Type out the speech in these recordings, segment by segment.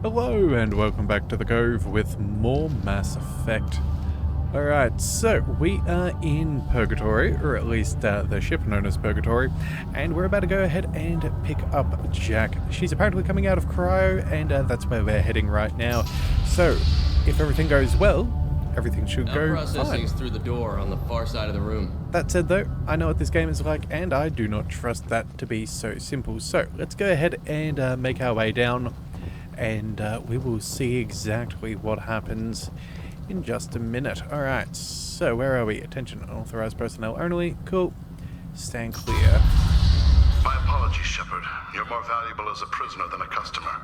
Hello and welcome back to the Cove with more Mass Effect. Alright, so we are in Purgatory, or at least the ship known as Purgatory, and we're about to go ahead and pick up Jack. She's apparently coming out of cryo, and that's where we're heading right now. So, if everything goes well, everything should go Processing's fine. through the door on the far side of the room. That said though, I know what this game is like, and I do not trust that to be so simple. So, let's go ahead and make our way down. And we will see exactly what happens in just a minute. Alright, so where are we? Attention, unauthorized personnel only. Cool. Stand clear. My apologies, Shepard. You're more valuable as a prisoner than a customer.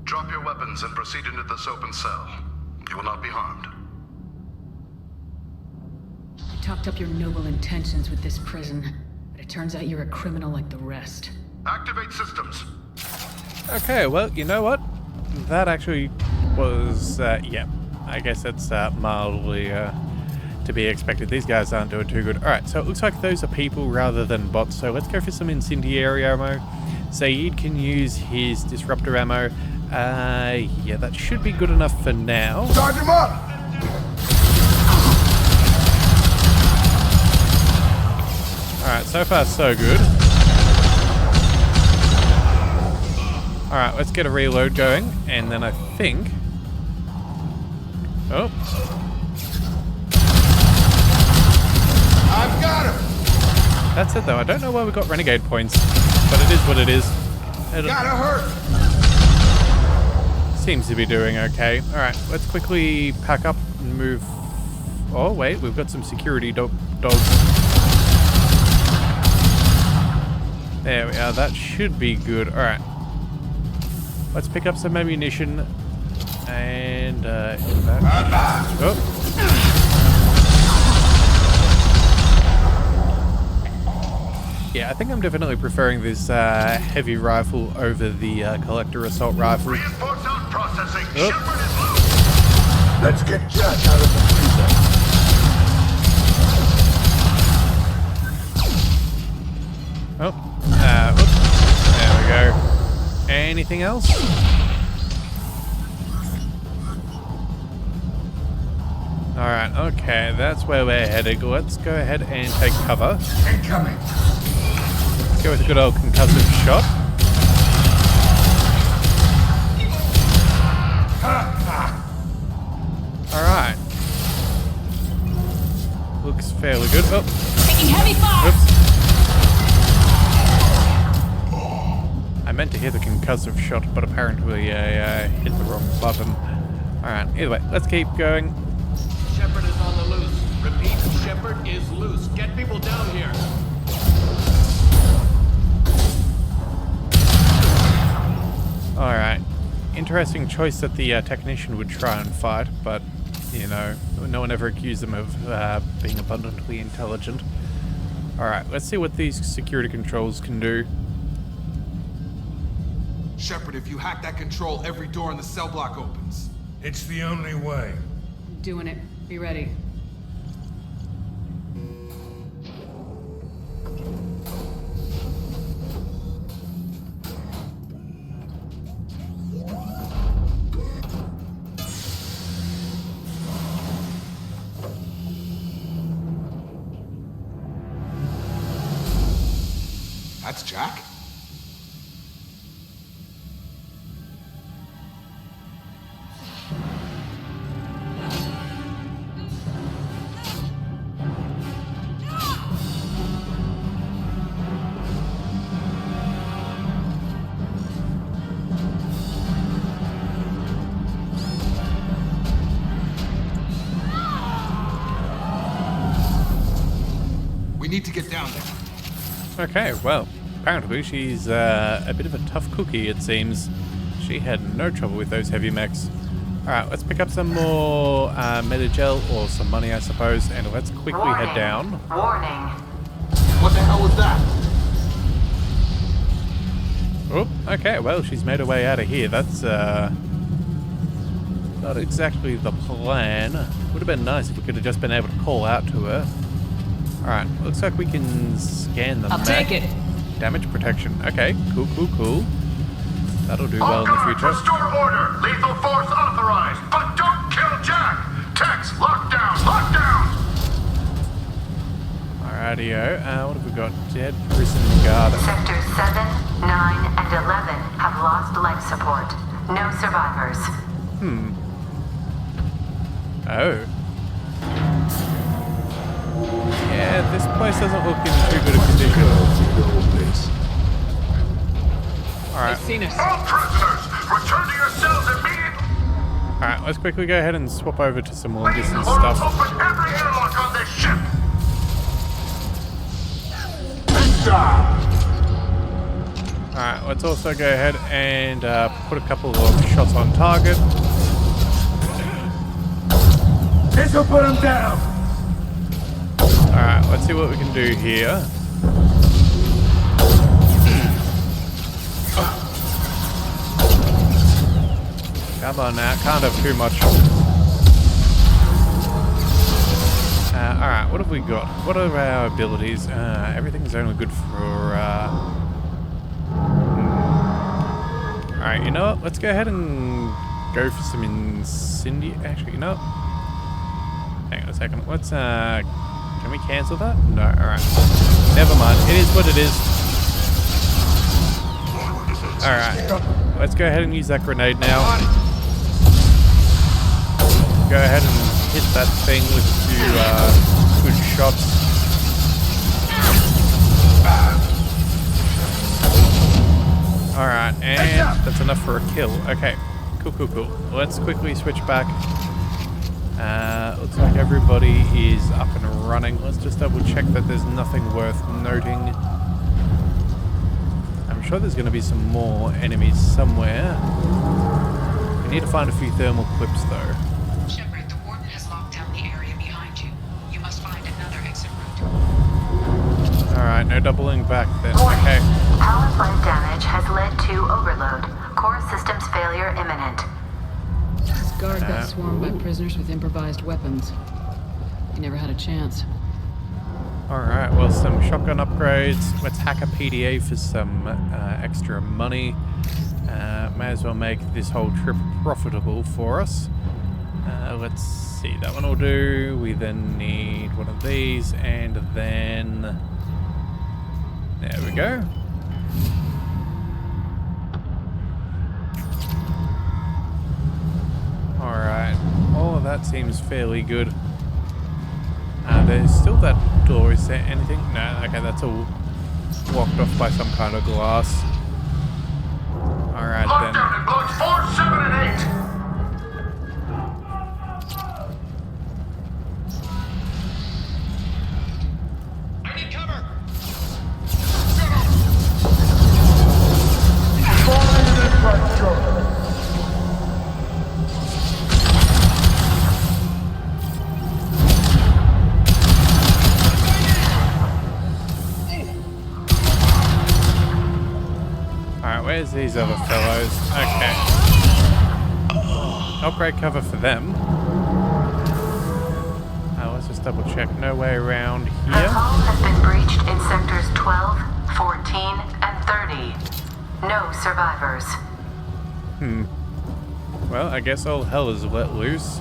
Drop your weapons and proceed into this open cell. You will not be harmed. You talked up your noble intentions with this prison, but it turns out you're a criminal like the rest. Activate systems. Okay, well, you know what? That actually was, yeah, I guess it's mildly to be expected. These guys aren't doing too good. Alright, so it looks like those are people rather than bots, so let's go for some incendiary ammo. Saeed can use his disruptor ammo. Yeah, that should be good enough for now. Charge him up! Alright, so far so good. Alright, let's get a reload going, and then I think... Oh. I've got him! That's it though, I don't know why we got renegade points, but it is what it is. Gotta hurt! Seems to be doing okay. Alright, let's quickly pack up and move... Oh wait, we've got some security dogs. There we are, that should be good. Alright. Let's pick up some ammunition and oh. Yeah, I think I'm definitely preferring this heavy rifle over the collector assault rifle. Reinforce out processing. Oh. Shepard is loose. Let's get Jack out of the freezer. Oh, whoops. There we go. Anything else? Alright, okay, that's where we're headed. Let's go ahead and take cover. Incoming. Let's go with a good old concussive shot. Alright. Looks fairly good. Oh. Taking heavy fire! Oops. I meant to hit the concussive shot, but apparently I hit the wrong button. Alright, either way, let's keep going. Shepard is on the loose. Repeat, Shepard is loose. Get people down here. Alright. Interesting choice that the technician would try and fight, but, you know, no one ever accused them of being abundantly intelligent. Alright, let's see what these security controls can do. Shepard, if you hack that control, every door in the cell block opens. It's the only way. Doing it. Be ready. That's Jack? We need to get down there. Okay, well, apparently she's a bit of a tough cookie, it seems. She had no trouble with those heavy mechs. Alright, let's pick up some more Metagel, or some money, I suppose, and let's quickly head down. Warning. What the hell was that? Oh, okay, well, she's made her way out of here. That's not exactly the plan. Would have been nice if we could have just been able to call out to her. Alright, looks like we can scan them. I'll take it. Damage protection. Okay, cool. That'll do well in the future. Restore order. Lethal force authorized, but don't kill Jack. Tex, lockdown, lockdown. Rightio. What have we got? Dead prison guard. Sectors 7, 9, and 11 have lost life support. No survivors. Oh. Yeah, this place doesn't look in too good a condition. Alright. I've seen us. All prisoners, return to your cells immediately. Alright, let's quickly go ahead and swap over to some more distant Or I'll stuff. open every airlock on this ship. Alright, let's also go ahead and put a couple of shots on target. This'll put him down. Alright, let's see what we can do here. Come on now, can't have too much. Alright, what have we got? What are our abilities? Everything's only good for... Alright, you know what? Let's go ahead and go for some incendiary... Actually, you know what? Hang on a second. Let's, can we cancel that? No, alright. Never mind. It is what it is. Alright. Let's go ahead and use that grenade now. Go ahead and hit that thing with a few good shots. Alright, and that's enough for a kill. Okay, cool. Let's quickly switch back. Looks like everybody is up and running. Let's just double check that there's nothing worth noting. I'm sure there's going to be some more enemies somewhere. We need to find a few thermal clips though. Shepard, the warden has locked down the area behind you. You must find another exit route. Alright, no doubling back then. Okay. Power plant damage has led to overload. Core systems failure imminent. This guard got swarmed by prisoners with improvised weapons. He never had a chance. Alright, well, some shotgun upgrades. Let's hack a PDA for some extra money. May as well make this whole trip profitable for us. Let's see, that one will do. We then need one of these, and then... There we go. Alright, all of that seems fairly good. There's still that door. Is there anything? No, okay, that's all blocked off by some kind of glass. Alright then. Lockdown in blocks 4, 7, and 8. I need cover. Alright, where's these other fellows? Okay. Not great cover for them. Let's just double check. No way around The here. hull has been breached in sectors 12, 14, and 30. No survivors. Well, I guess all hell is let loose.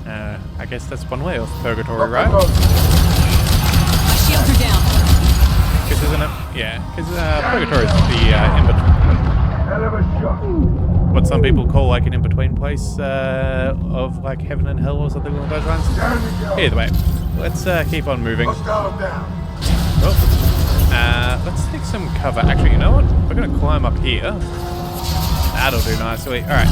I guess that's one way off purgatory, right? My shields are down. Because isn't it? Yeah, because purgatory is the in-between. What some people call like an in-between place of like heaven and hell or something along those lines. Either way, let's keep on moving. Well, let's take some cover. Actually, you know what? We're going to climb up here. That'll do nicely. Alright.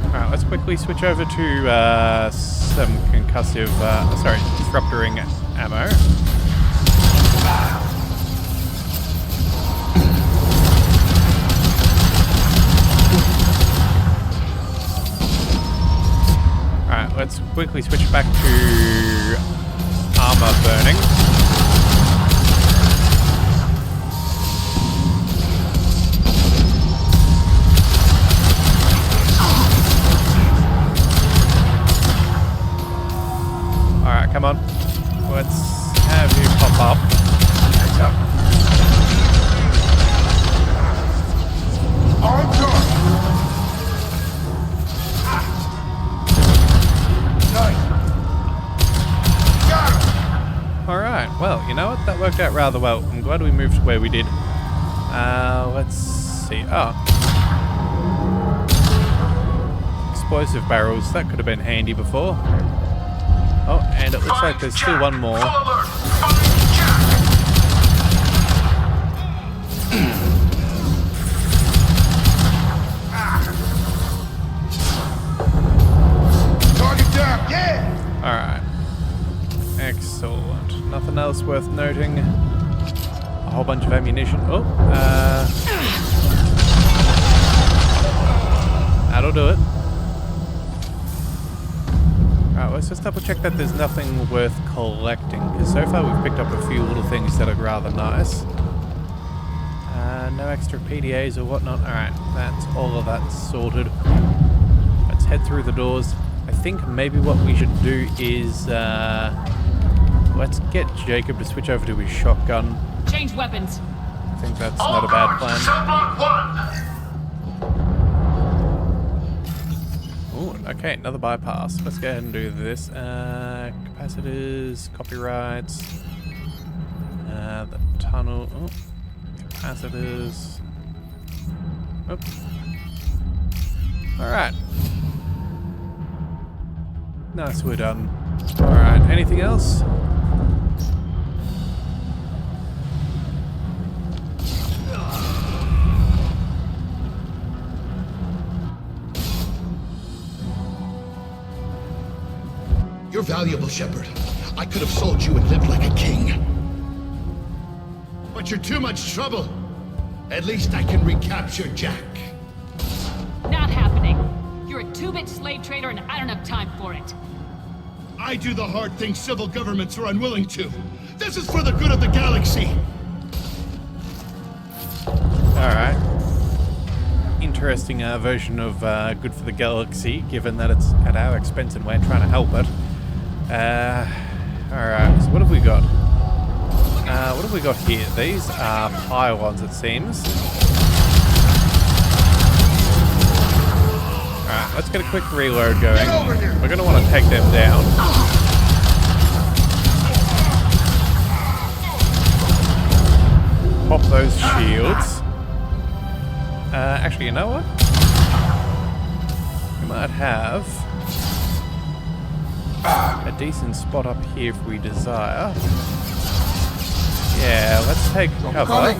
Alright, let's quickly switch over to some concussive, disruptoring ammo. Alright, let's quickly switch back to armor burning. Well, you know what? That worked out rather well. I'm glad we moved to where we did. Let's see. Oh. Explosive barrels. That could have been handy before. Oh, and it looks like there's still one more. Full alert. Find Jack. Target down, yeah! Alright. Excellent. Nothing else worth noting. A whole bunch of ammunition. Oh, that'll do it. Alright, let's just double check that there's nothing worth collecting, because so far we've picked up a few little things that are rather nice. No extra PDAs or whatnot. Alright, that's all of that sorted. Let's head through the doors. I think maybe what we should do is, let's get Jacob to switch over to his shotgun. Change weapons. I think that's All not a bad guards, plan. Cell block 1. Ooh, okay, another bypass. Let's go ahead and do this. Capacitors, copyrights, the tunnel. Oh, capacitors. Oop. Alright. Nice, we're done. Alright, anything else? You're valuable, Shepard. I could have sold you and lived like a king. But you're too much trouble. At least I can recapture Jack. Not happening. You're a 2-bit slave trader and I don't have time for it. I do the hard things civil governments are unwilling to. This is for the good of the galaxy. Alright. Interesting version of good for the galaxy, given that it's at our expense and we're trying to help it. Alright, so what have we got? What have we got here? These are pylons, it seems. Alright, let's get a quick reload going. We're going to want to take them down. Pop those shields. Actually, you know what? We might have a decent spot up here if we desire. Yeah, let's take cover.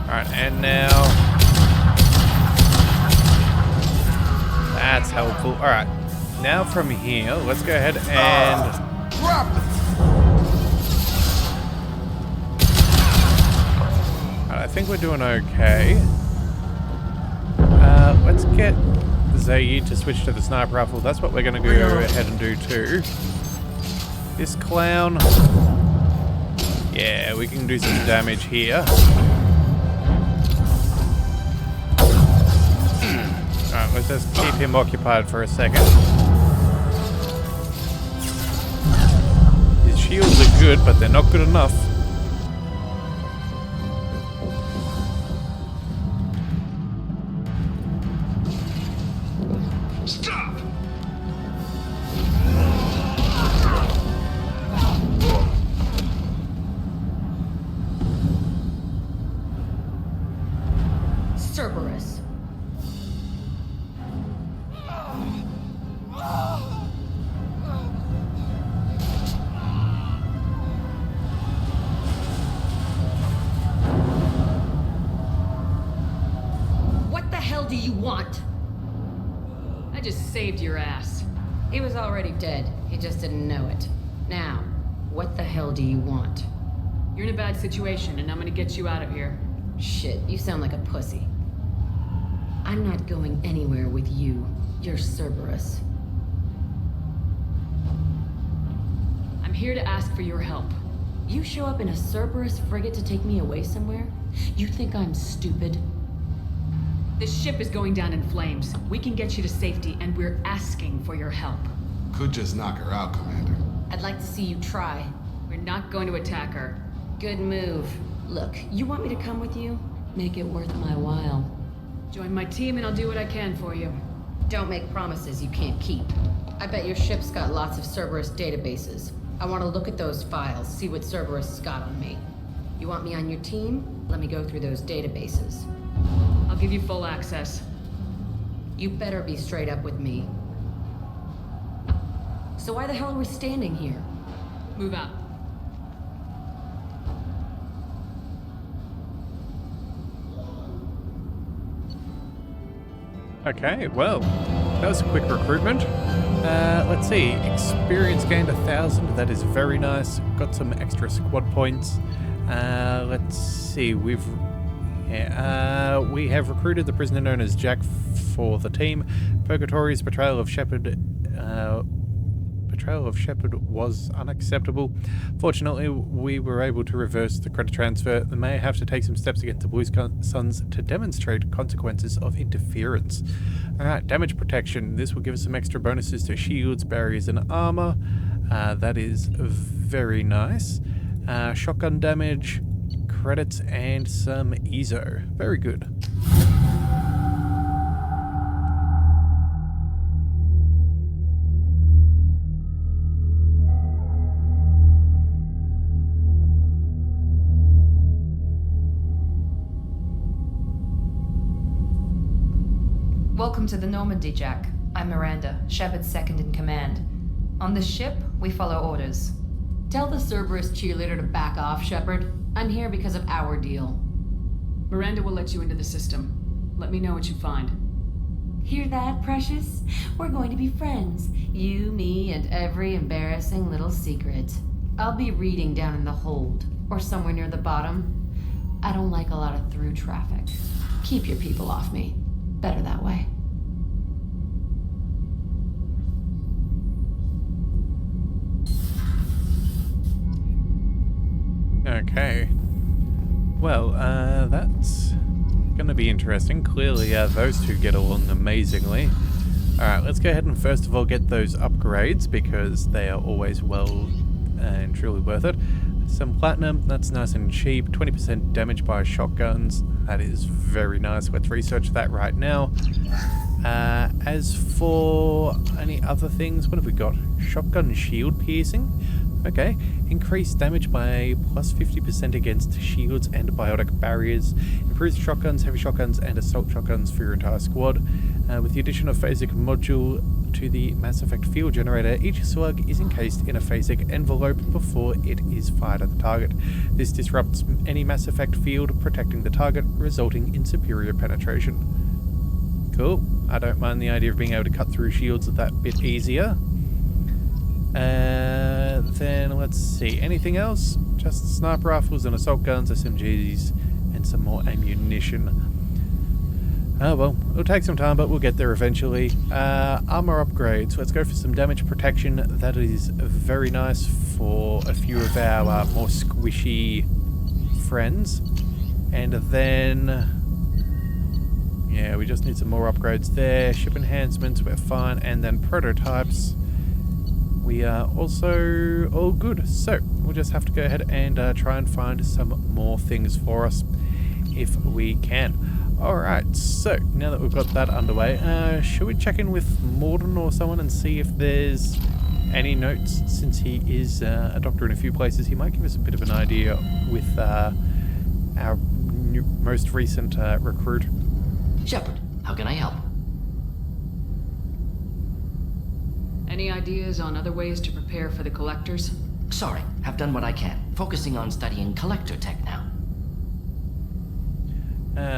Alright, and now... That's helpful. Alright, now from here, let's go ahead and... Alright, I think we're doing okay. Let's get Zaid to switch to the sniper rifle. That's what we're going to go ahead and do too. This clown... Yeah, we can do some damage here. Alright, let's just keep him occupied for a second. His shields are good, but they're not good enough. Stop! Cerberus. What the hell do you want? I just saved your ass. He was already dead. He just didn't know it. Now, what the hell do you want? You're in a bad situation and I'm gonna get you out of here. Shit, you sound like a pussy. I'm not going anywhere with you. You're Cerberus. I'm here to ask for your help. You show up in a Cerberus frigate to take me away somewhere? You think I'm stupid? This ship is going down in flames. We can get you to safety and we're asking for your help. Could just knock her out, Commander. I'd like to see you try. We're not going to attack her. Good move. Look, you want me to come with you? Make it worth my while. Join my team and I'll do what I can for you. Don't make promises you can't keep. I bet your ship's got lots of Cerberus databases. I want to look at those files, see what Cerberus has got on me. You want me on your team? Let me go through those databases. I'll give you full access. You better be straight up with me. So why the hell are we standing here? Move out. Okay, well, that was a quick recruitment. Let's see, experience gained 1,000. That is very nice. Got some extra squad points. Let's see, we have recruited the prisoner known as Jack for the team. Purgatory's betrayal of Shepard was unacceptable. Fortunately, we were able to reverse the credit transfer. They may have to take some steps against the Blue Suns to demonstrate consequences of interference. Alright, damage protection. This will give us some extra bonuses to shields, barriers, and armor. That is very nice. Shotgun damage, credits, and some ESO. Very good. Welcome to the Normandy, Jack. I'm Miranda, Shepard's second in command. On this ship, we follow orders. Tell the Cerberus cheerleader to back off, Shepard. I'm here because of our deal. Miranda will let you into the system. Let me know what you find. Hear that, Precious? We're going to be friends. You, me, and every embarrassing little secret. I'll be reading down in the hold, or somewhere near the bottom. I don't like a lot of through traffic. Keep your people off me. Better that way. Okay. Well, that's gonna be interesting. Clearly, those two get along amazingly. Alright, let's go ahead and first of all get those upgrades, because they are always well and truly worth it. Some platinum, that's nice and cheap. 20% damage by shotguns, that is very nice. Let's research that right now. As for any other things, what have we got? Shotgun shield piercing. Okay, increased damage by plus 50% against shields and biotic barriers. Improves shotguns, heavy shotguns, and assault shotguns for your entire squad. With the addition of phasic module to the Mass Effect field generator, each slug is encased in a phasic envelope before it is fired at the target. This disrupts any Mass Effect field, protecting the target, resulting in superior penetration. Cool. I don't mind the idea of being able to cut through shields that bit easier. Then let's see, anything else? Just sniper rifles and assault guns, SMGs, and some more ammunition. Oh well, it'll take some time, but we'll get there eventually. Armor upgrades. Let's go for some damage protection. That is very nice for a few of our more squishy friends. And then, yeah, we just need some more upgrades there. Ship enhancements, we're fine. And then prototypes, we are also all good. So we'll just have to go ahead and try and find some more things for us if we can. Alright, so now that we've got that underway, should we check in with Morden or someone and see if there's any notes? Since he is a doctor in a few places, he might give us a bit of an idea with our most recent recruit. Shepard, how can I help? Any ideas on other ways to prepare for the collectors? Sorry, have done what I can. Focusing on studying collector tech now.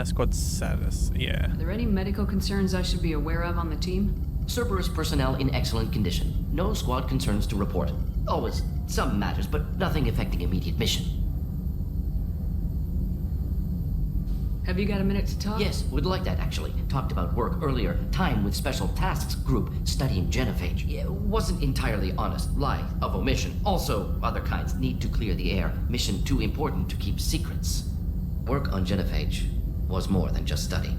Squad status, yeah. Are there any medical concerns I should be aware of on the team? Cerberus personnel in excellent condition. No squad concerns to report. Always some matters, but nothing affecting immediate mission. Have you got a minute to talk? Yes, would like that actually. Talked about work earlier. Time with Special Tasks Group studying genophage. Yeah, wasn't entirely honest. Lie of omission. Also, other kinds need to clear the air. Mission too important to keep secrets. Work on genophage was more than just study.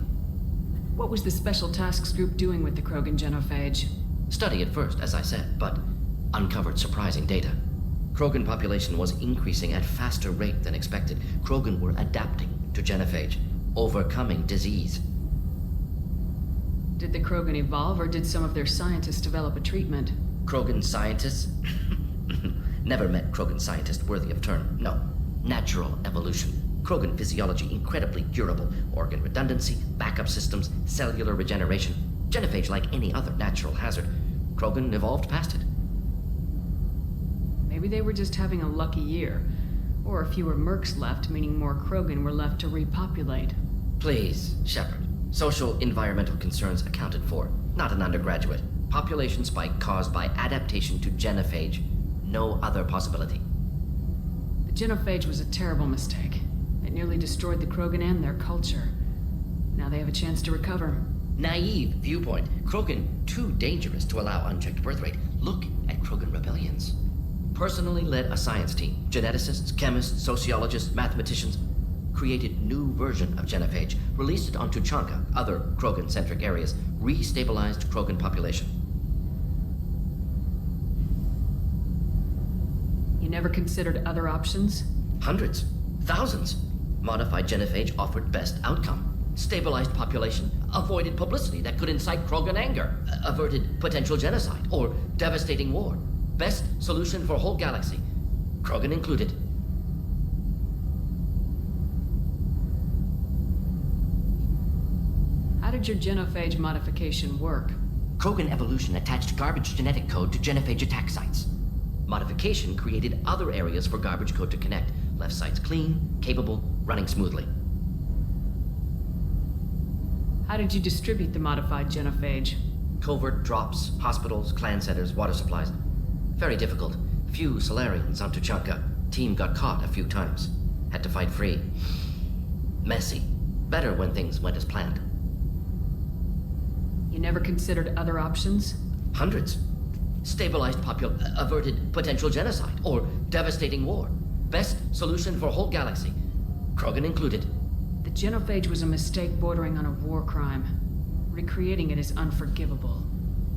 What was the Special Tasks Group doing with the Krogan genophage? Study at first, as I said, but uncovered surprising data. Krogan population was increasing at faster rate than expected. Krogan were adapting to genophage, overcoming disease. Did the Krogan evolve, or did some of their scientists develop a treatment? Krogan scientists? Never met Krogan scientist worthy of term. No. Natural evolution. Krogan physiology incredibly durable. Organ redundancy, backup systems, cellular regeneration. Genophage like any other natural hazard. Krogan evolved past it. Maybe they were just having a lucky year. Or fewer mercs left, meaning more Krogan were left to repopulate. Please, Shepard. Social environmental concerns accounted for. Not an undergraduate. Population spike caused by adaptation to genophage. No other possibility. The genophage was a terrible mistake. It nearly destroyed the Krogan and their culture. Now they have a chance to recover. Naive viewpoint. Krogan too dangerous to allow unchecked birth rate. Look at Krogan rebellions. Personally led a science team. Geneticists, chemists, sociologists, mathematicians. Created new version of genophage. Released it on Tuchanka, other Krogan-centric areas. Restabilized Krogan population. You never considered other options? Hundreds. Thousands. Modified genophage offered best outcome. Stabilized population. Avoided publicity that could incite Krogan anger. Averted potential genocide or devastating war. Best solution for whole galaxy. Krogan included. How did your genophage modification work? Krogan evolution attached garbage genetic code to genophage attack sites. Modification created other areas for garbage code to connect. Left sites clean, capable, running smoothly. How did you distribute the modified genophage? Covert drops, hospitals, clan centers, water supplies. Very difficult. Few Solarians on Tuchanka. Team got caught a few times. Had to fight free. Messy. Better when things went as planned. You never considered other options? Hundreds. Stabilized averted potential genocide or devastating war. Best solution for whole galaxy. Krogan included. The genophage was a mistake bordering on a war crime. Recreating it is unforgivable.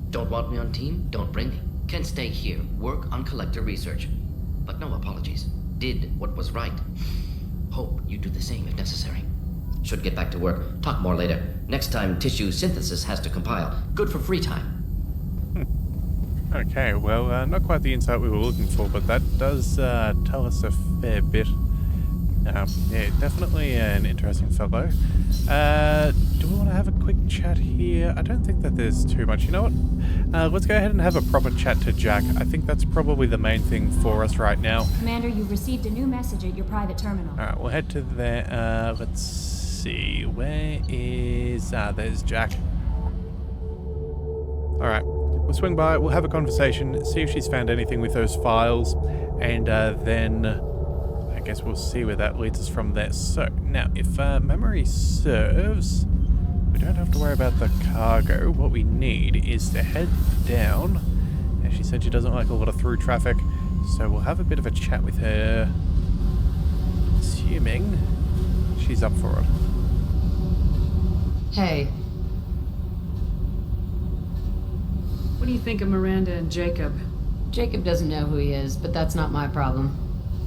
Don't want me on team? Don't bring me. Can stay here, work on collector research. But no apologies. Did what was right. Hope you do the same if necessary. Should get back to work. Talk more later. Next time tissue synthesis has to compile. Good for free time. Okay, well, not quite the insight we were looking for, but that does tell us a fair bit. Yeah, definitely an interesting fellow. Do we want to have a quick chat here? I don't think that there's too much. You know what? Let's go ahead and have a proper chat to Jack. I think that's probably the main thing for us right now. Commander, you've received a new message at your private terminal. Alright, we'll head to there. Let's see. Where is... there's Jack. Alright. We'll swing by, we'll have a conversation, see if she's found anything with those files, and then I guess we'll see where that leads us from there. So, now, if memory serves, we don't have to worry about the cargo. What we need is to head down. And she said she doesn't like a lot of through traffic, so we'll have a bit of a chat with her, assuming she's up for it. Hey. What do you think of Miranda and Jacob? Jacob doesn't know who he is, but that's not my problem.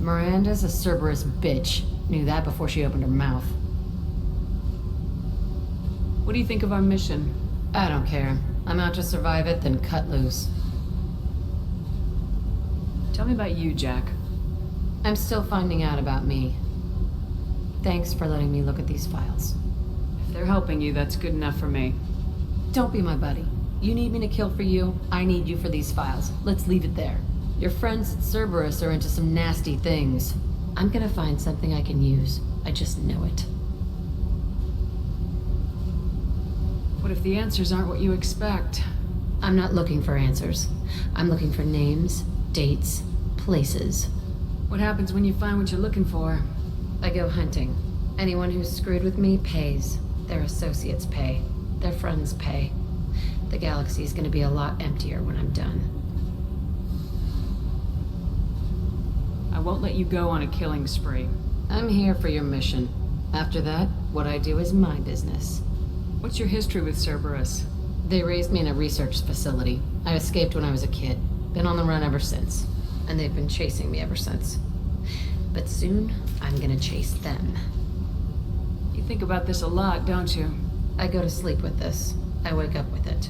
Miranda's a Cerberus bitch. Knew that before she opened her mouth. What do you think of our mission? I don't care. I'm out to survive it, then cut loose. Tell me about you, Jack. I'm still finding out about me. Thanks for letting me look at these files. If they're helping you, that's good enough for me. Don't be my buddy. You need me to kill for you, I need you for these files. Let's leave it there. Your friends at Cerberus are into some nasty things. I'm gonna find something I can use. I just know it. What if the answers aren't what you expect? I'm not looking for answers. I'm looking for names, dates, places. What happens when you find what you're looking for? I go hunting. Anyone who's screwed with me pays. Their associates pay. Their friends pay. The galaxy's gonna be a lot emptier when I'm done. I won't let you go on a killing spree. I'm here for your mission. After that, what I do is my business. What's your history with Cerberus? They raised me in a research facility. I escaped when I was a kid. Been on the run ever since. And they've been chasing me ever since. But soon, I'm gonna chase them. You think about this a lot, don't you? I go to sleep with this. I wake up with it.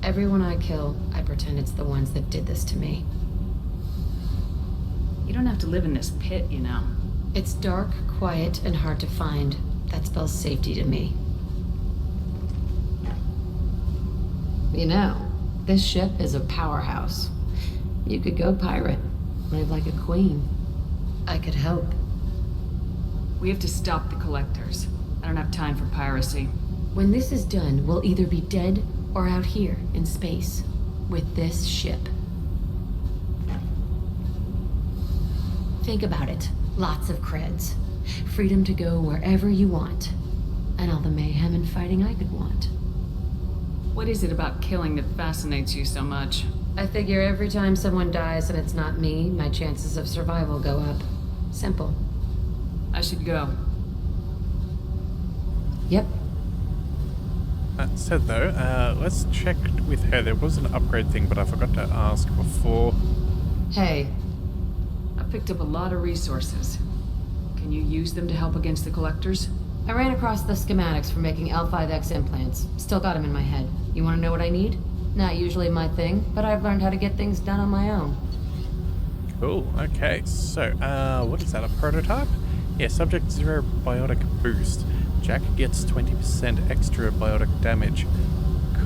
Everyone I kill, I pretend it's the ones that did this to me. You don't have to live in this pit, you know. It's dark, quiet, and hard to find. That spells safety to me. You know, this ship is a powerhouse. You could go pirate, live like a queen. I could help. We have to stop the collectors. I don't have time for piracy. When this is done, we'll either be dead or out here in space with this ship. Think about it. Lots of creds. Freedom to go wherever you want. And all the mayhem and fighting I could want. What is it about killing that fascinates you so much? I figure every time someone dies and it's not me, my chances of survival go up. Simple. I should go. Yep. That said though, let's check with her. There was an upgrade thing, but I forgot to ask before. Hey. I picked up a lot of resources. Can you use them to help against the collectors? I ran across the schematics for making L5X implants. Still got them in my head. You want to know what I need? Not usually my thing, but I've learned how to get things done on my own. Cool, okay, so, what is that, a prototype? Yeah, subject 0 biotic boost. Jack gets 20% extra biotic damage.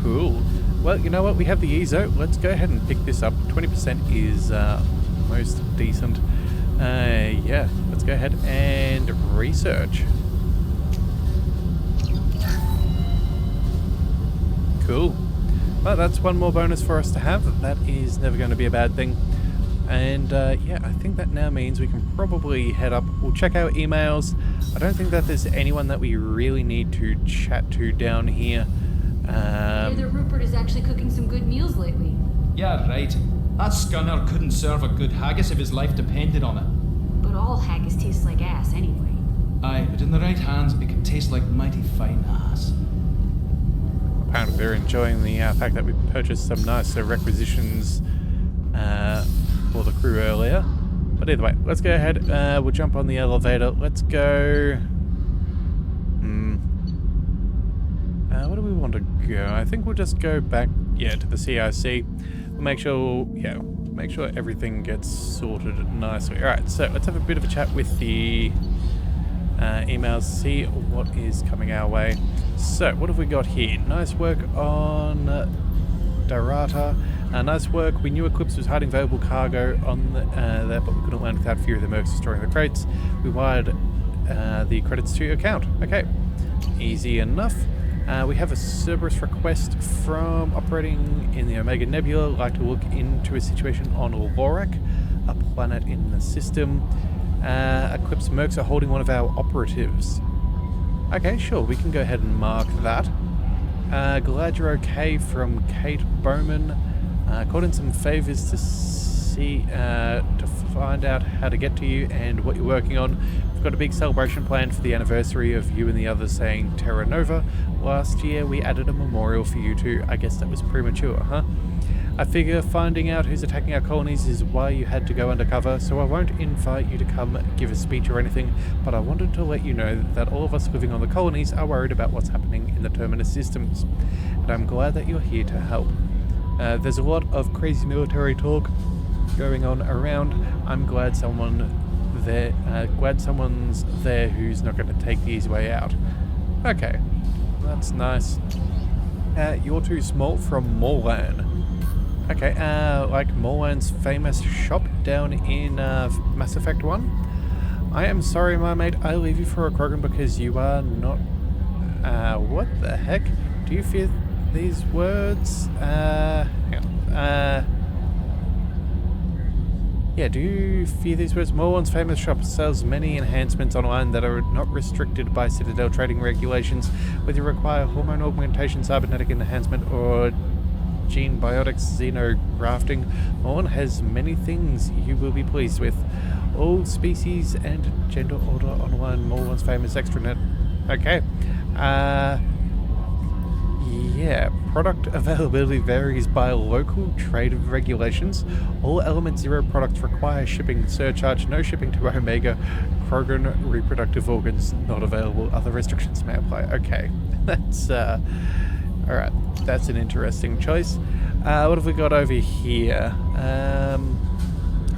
Cool. Well, you know what, we have the EZO. Let's go ahead and pick this up. 20% is, most decent. Yeah, let's go ahead and research. Cool. Well, that's one more bonus for us to have. That is never going to be a bad thing. And yeah, I think that now means we can probably head up. We'll check our emails. I don't think that there's anyone that we really need to chat to down here. Hear that Rupert is actually cooking some good meals lately. Yeah, right. That scunner couldn't serve a good haggis if his life depended on it. But all haggis tastes like ass anyway. Aye, but in the right hands, it can taste like mighty fine ass. Apparently they're enjoying the fact that we purchased some nice requisitions for the crew earlier. But either way, let's go ahead. We'll jump on the elevator. Let's go... where do we want to go? I think we'll just go back, yeah, to the CIC. We'll make sure, yeah, make sure everything gets sorted nicely. Alright, so let's have a bit of a chat with the emails, see what is coming our way. So, what have we got here? Nice work on Darata. Nice work. We knew Eclipse was hiding valuable cargo on there, but we couldn't land without fear of the mercs destroying the crates. We wired the credits to your account. Okay, easy enough. We have a Cerberus request from operating in the Omega Nebula. Like to look into a situation on Lorak, a planet in the system. Eclipse mercs are holding one of our operatives. Okay, sure, we can go ahead and mark that. Glad you're okay from Kate Bowman. Called in some favors to see, to find out how to get to you and what you're working on. We've got a big celebration planned for the anniversary of you and the others saying Terra Nova. Last year we added a memorial for you too. I guess that was premature, huh? I figure finding out who's attacking our colonies is why you had to go undercover, so I won't invite you to come give a speech or anything, but I wanted to let you know that all of us living on the colonies are worried about what's happening in the Terminus systems, and I'm glad that you're here to help. There's a lot of crazy military talk going on around. I'm glad someone's there who's not going to take the easy way out. Okay, that's nice. You're too small from Morlan. Okay, like Morlan's famous shop down in Mass Effect 1. I am sorry, my mate, I leave you for a Krogan because you are not... what the heck? Do you fear these words? Hang on. Yeah, do you fear these words? Morlan's famous shop sells many enhancements online that are not restricted by Citadel trading regulations. Whether you require hormone augmentation, cybernetic enhancement, or gene biotics, xenografting, Morlan has many things you will be pleased with. All species and gender order online, Morlan's famous extranet. Okay. Yeah, product availability varies by local trade regulations. All Element Zero products require shipping surcharge. No shipping to Omega. Krogan reproductive organs not available. Other restrictions may apply. Okay, that's Alright, that's an interesting choice. What have we got over here?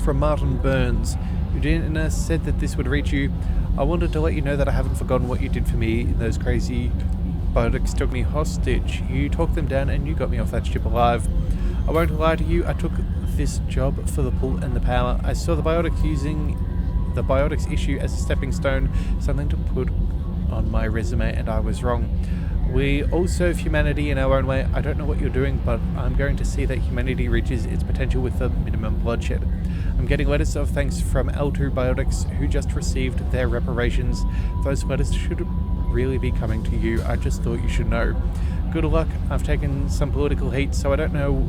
From Martin Burns. Eugenia said that this would reach you. I wanted to let you know that I haven't forgotten what you did for me. Those crazy biotics took me hostage. You talked them down and you got me off that ship alive. I won't lie to you, I took this job for the pull and the power. I saw the biotics issue as a stepping stone, something to put on my resume, and I was wrong. We all serve humanity in our own way. I don't know what you're doing, but I'm going to see that humanity reaches its potential with the minimum bloodshed. I'm getting letters of thanks from L2 Biotics, who just received their reparations. Those letters should really be coming to you. I just thought you should know. Good luck. I've taken some political heat, so I don't know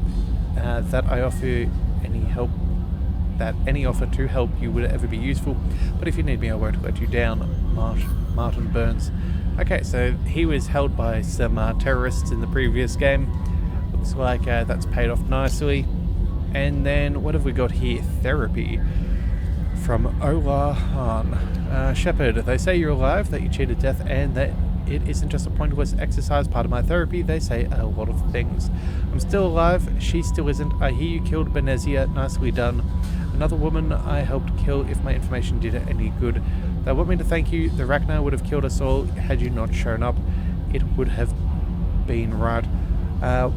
that I offer any help, that any offer to help you would ever be useful, but if you need me, I won't let you down. Martin Burns. Okay, so he was held by some terrorists in the previous game. Looks like that's paid off nicely. And then what have we got here? Therapy from Ola Han. Shepard, they say you're alive, that you cheated death, and that it isn't just a pointless exercise. Part of my therapy, they say a lot of things. I'm still alive, she still isn't. I hear you killed Benezia, nicely done. Another woman I helped kill if my information did it any good. They want me to thank you. The Ragnar would have killed us all had you not shown up. It would have been right.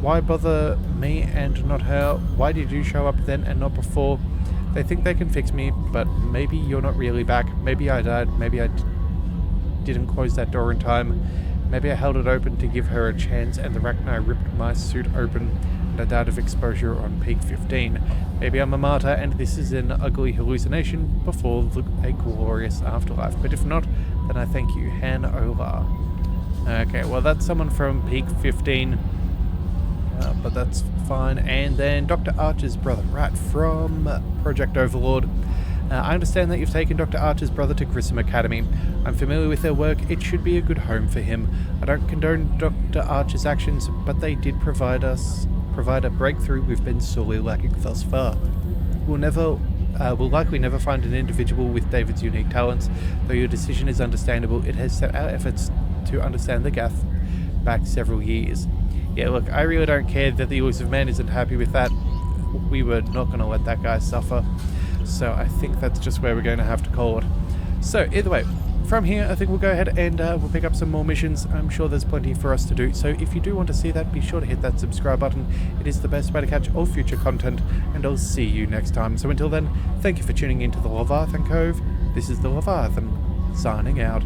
Why bother me and not her? Why did you show up then and not before? They think they can fix me, but maybe you're not really back. Maybe I died. Maybe I didn't close that door in time. Maybe I held it open to give her a chance and the Ragnar ripped my suit open and I died of exposure on peak 15. Maybe I'm a martyr and this is an ugly hallucination before a glorious afterlife. But if not, then I thank you. Han Ola. Okay, well that's someone from peak 15. But that's fine. And then Dr. Archer's brother, right, from Project Overlord. I understand that you've taken Dr. Archer's brother to Grissom Academy. I'm familiar with their work. It should be a good home for him. I don't condone Dr. Archer's actions, but they did provide a breakthrough we've been sorely lacking thus far. We'll likely never find an individual with David's unique talents. Though your decision is understandable, it has set our efforts to understand the Gath back several years. Yeah, look, I really don't care that the Elusive Man isn't happy with that. We were not going to let that guy suffer. So I think that's just where we're going to have to call it. So either way, from here I think we'll go ahead and we'll pick up some more missions. I'm sure there's plenty for us to do. So if you do want to see that, be sure to hit that subscribe button. It is the best way to catch all future content, and I'll see you next time. So until then, thank you for tuning into the Leviathan Cove. This is the Leviathan, signing out.